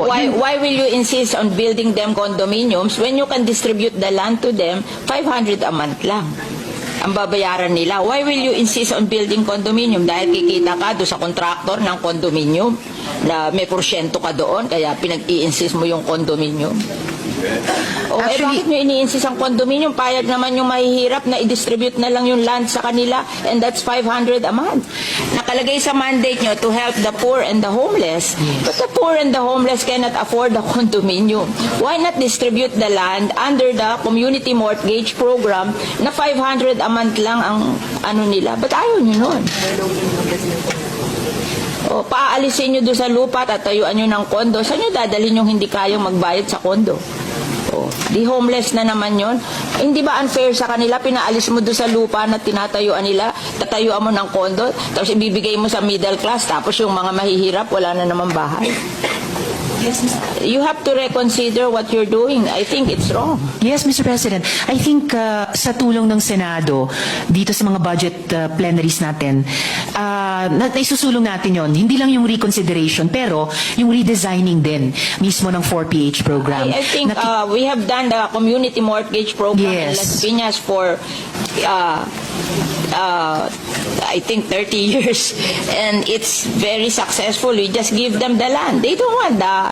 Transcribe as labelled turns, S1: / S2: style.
S1: Why will you insist on building them condominiums when you can distribute the land to them 500 a month lang? Ang babayaran nila. Why will you insist on building condominium? Dahil kikita ka doon sa contractor ng condominium na may porsyento ka doon, kaya pinag-i-insist mo yung condominium.
S2: Actually,
S1: bakit nyo ini-insist ang condominium? Payag naman yung mahihirap na i-distribute na lang yung land sa kanila, and that's 500 a month. Nakalagay sa mandate nyo to help the poor and the homeless. Yes. But the poor and the homeless cannot afford the condominium. Why not distribute the land under the community mortgage program na 500 a month lang ang ano nila? Ba't ayaw nyo nun? Paalisin nyo doon sa lupa at tatayuan nyo ng kondo. Saan nyo dadalhin yung hindi kayang magbayad sa kondo? Di homeless na naman yon. Hindi ba unfair sa kanila? Pinaalis mo doon sa lupa na tinatayuan nila, tatayuan mo ng kondo, tapos ibibigay mo sa middle class, tapos yung mga mahihirap, wala na naman bahay. You have to reconsider what you're doing. I think it's wrong.
S2: Yes, Mr. President. I think sa tulong ng Senado, dito sa mga budget plenaries natin, naisusulong natin yon. Hindi lang yung reconsideration, pero yung redesigning din mismo ng 4PH program.
S1: I think we have done the community mortgage program in Las Piñas for I think 30 years, and it's very successful. We just give them the land. They don't want the